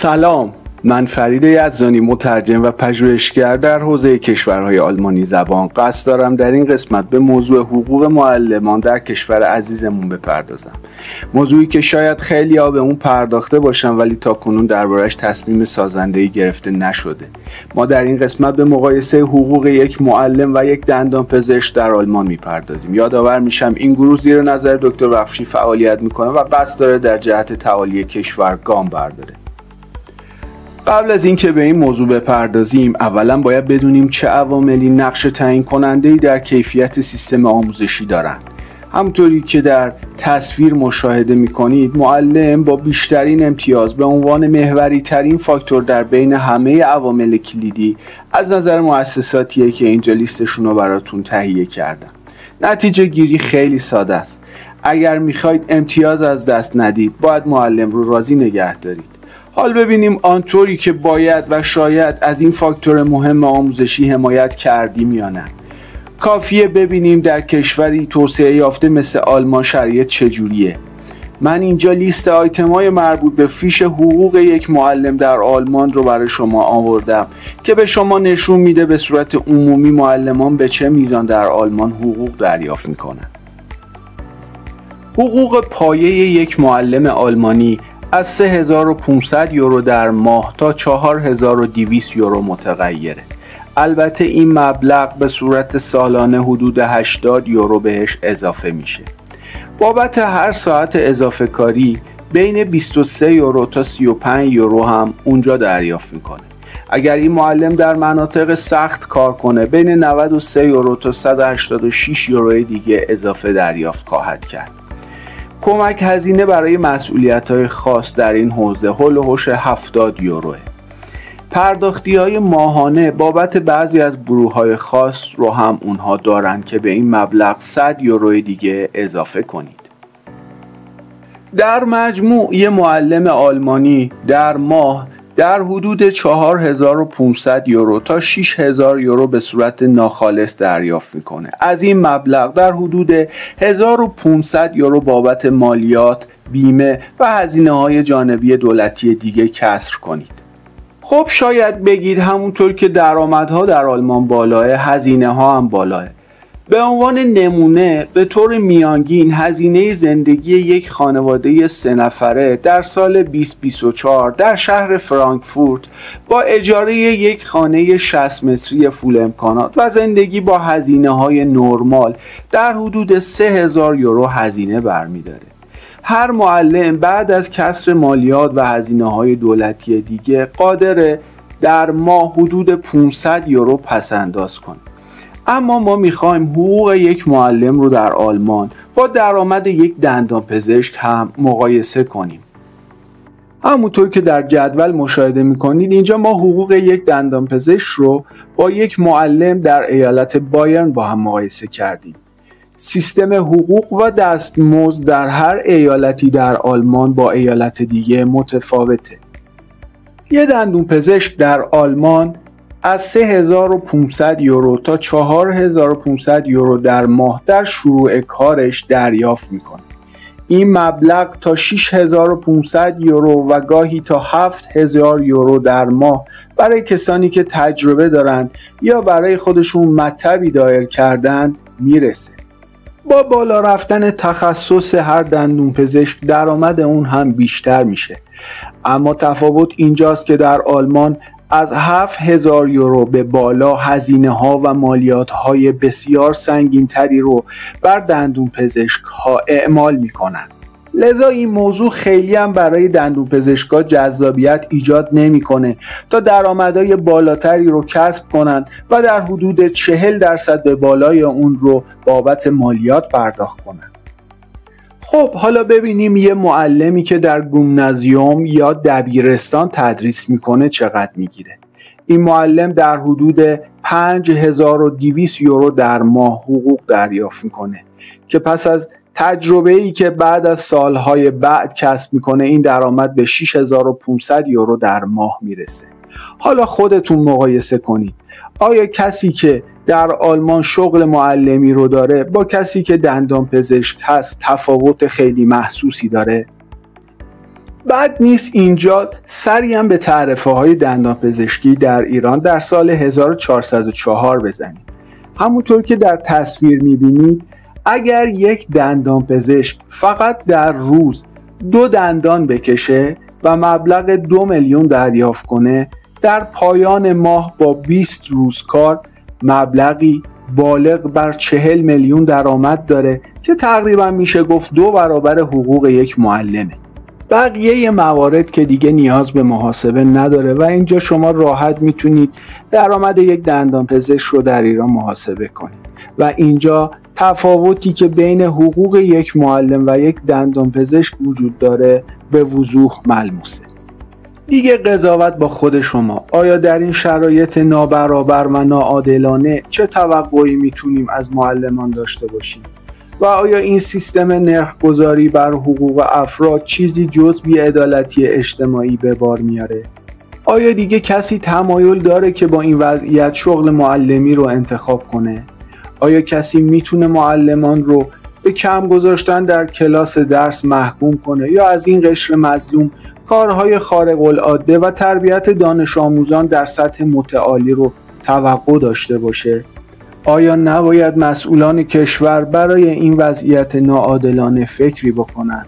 سلام، من فرید یزدانی، مترجم و پژوهشگر در حوزه کشورهای آلمانی زبان قصد دارم در این قسمت به موضوع حقوق معلمان در کشور عزیزمون بپردازم. موضوعی که شاید خیلی‌ها به اون پرداخته باشن ولی تاکنون درباره‌اش تصمیم سازنده‌ای گرفته نشده. ما در این قسمت به مقایسه حقوق یک معلم و یک دندانپزشک در آلمان میپردازیم. یادآور میشم این گروه زیر نظر دکتر وفشی فعالیت میکنه و قصد داره در جهت تعالی کشور گام برداره. قبل از اینکه به این موضوع بپردازیم، اولا باید بدونیم چه عواملی نقش تعیین کننده‌ای در کیفیت سیستم آموزشی دارند. همونطوری که در تصویر مشاهده می‌کنید، معلم با بیشترین امتیاز به عنوان محوری ترین فاکتور در بین همه عوامل کلیدی از نظر مؤسساتیه که اینجا لیستشون رو براتون تهیه کردم. نتیجه گیری خیلی ساده است. اگر می‌خواید امتیاز از دست ندید، باید معلم رو راضی نگه دارید. حال ببینیم آنطوری که باید و شاید از این فاکتور مهم آموزشی حمایت کردیم یا نه. کافیه ببینیم در کشوری توسعه یافته مثل آلمان شرایط چجوریه. من اینجا لیست آیتم‌های مربوط به فیش حقوق یک معلم در آلمان رو برای شما آوردم که به شما نشون میده به صورت عمومی معلمان به چه میزان در آلمان حقوق دریافت میکنن. حقوق پایه یک معلم آلمانی از 3500 یورو در ماه تا 4200 یورو متغیره. البته این مبلغ به صورت سالانه حدود 80 یورو بهش اضافه میشه. بابت هر ساعت اضافه کاری بین 23 یورو تا 35 یورو هم اونجا دریافت میکنه. اگر این معلم در مناطق سخت کار کنه بین 93 یورو تا 186 یورو دیگه اضافه دریافت خواهد کرد. کمک هزینه برای مسئولیت‌های خاص در این حوزه هول و هوش 70 یوروه. پرداختی‌های ماهانه بابت بعضی از گروه‌های خاص رو هم اونها دارن که به این مبلغ 100 یورو دیگه اضافه کنید. در مجموع یه معلم آلمانی در ماه در حدود 4500 یورو تا 6000 یورو به صورت ناخالص دریافت میکنه. از این مبلغ در حدود 1500 یورو بابت مالیات، بیمه و هزینه‌های جانبی دولتی دیگه کسر کنید. خب شاید بگید همونطور که درآمدها در آلمان بالاه، هزینه‌ها هم بالاه. به عنوان نمونه به طور میانگین هزینه زندگی یک خانواده 3 نفره در سال 2024 در شهر فرانکفورت با اجاره یک خانه 60 متری فول امکانات و زندگی با هزینه‌های نرمال در حدود 3000 یورو هزینه برمی‌داره. هر معلم بعد از کسر مالیات و هزینه‌های دولتی دیگه قادره در ماه حدود 500 یورو پس‌انداز کنه. اما ما میخوایم حقوق یک معلم رو در آلمان با درآمد یک دندانپزشک هم مقایسه کنیم. همونطور که در جدول مشاهده میکنید اینجا ما حقوق یک دندانپزشک رو با یک معلم در ایالت بایرن با هم مقایسه کردیم. سیستم حقوق و دستمزد در هر ایالتی در آلمان با ایالت دیگه متفاوته. یه دندانپزشک در آلمان از 3500 یورو تا 4500 یورو در ماه در شروع کارش دریافت میکنه. این مبلغ تا 6500 یورو و گاهی تا 7000 یورو در ماه برای کسانی که تجربه دارند یا برای خودشون مطبی دایر کردند میرسه. با بالا رفتن تخصص هر دندونپزشک درآمد اون هم بیشتر میشه. اما تفاوت اینجاست که در آلمان از 7000 یورو به بالا هزینه ها و مالیات های بسیار سنگین تری رو بر دندونپزشک ها اعمال می کنن. لذا این موضوع خیلی هم برای دندونپزشکا جذابیت ایجاد نمیکنه تا درآمدهای بالاتری رو کسب کنن و در حدود 40% به بالای اون رو بابت مالیات پرداخت کنن. خب حالا ببینیم یه معلمی که در گیمنازیوم یا دبیرستان تدریس میکنه چقدر میگیره. این معلم در حدود 5200 یورو در ماه حقوق دریافت میکنه که پس از تجربه‌ای که بعد از سالهای بعد کسب میکنه این درآمد به 6500 یورو در ماه میرسه. حالا خودتون مقایسه کنید. آیا کسی که در آلمان شغل معلمی رو داره با کسی که دندانپزشک هست تفاوت خیلی محسوسی داره؟ بعد نیست اینجا سری هم به تعرفه های دندانپزشکی در ایران در سال 1404 بزنیم. همونطور که در تصویر میبینید اگر یک دندانپزشک فقط در روز 2 دندان بکشه و مبلغ 2 میلیون دریافت کنه، در پایان ماه با 20 روز کار مبلغی بالغ بر 40 میلیون درآمد داره که تقریبا میشه گفت 2 برابر حقوق یک معلمه. بقیه موارد که دیگه نیاز به محاسبه نداره و اینجا شما راحت میتونید درآمد یک دندانپزشک رو در ایران محاسبه کنید و اینجا تفاوتی که بین حقوق یک معلم و یک دندانپزشک وجود داره به وضوح ملموسه. دیگه قضاوت با خود شما. آیا در این شرایط نابرابر و ناعادلانه چه توقعی میتونیم از معلمان داشته باشیم؟ و آیا این سیستم نرخ‌گذاری بر حقوق افراد چیزی جز بی‌عدالتی اجتماعی به بار میاره؟ آیا دیگه کسی تمایل داره که با این وضعیت شغل معلمی رو انتخاب کنه؟ آیا کسی میتونه معلمان رو به کم گذاشتن در کلاس درس محکوم کنه یا از این قشر مظلوم کارهای خارق العاده و تربیت دانش آموزان در سطح متعالی رو توقع داشته باشه؟ آیا نباید مسئولان کشور برای این وضعیت ناعادلانه فکری بکنند؟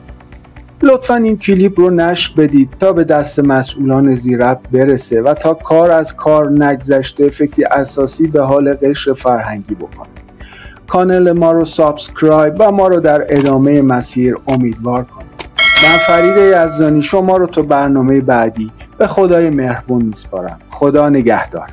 لطفاً این کلیپ رو نشر بدید تا به دست مسئولان ذی-ربط برسه و تا کار از کار نگذشته فکری اساسی به حال قشر فرهنگی بکنید. کانال ما رو سابسکرایب و ما رو در ادامه مسیر امیدوار کنید. من فرید یزدانی شما رو تا برنامه بعدی به خدای مهربون میسپارم. خدا نگهدار.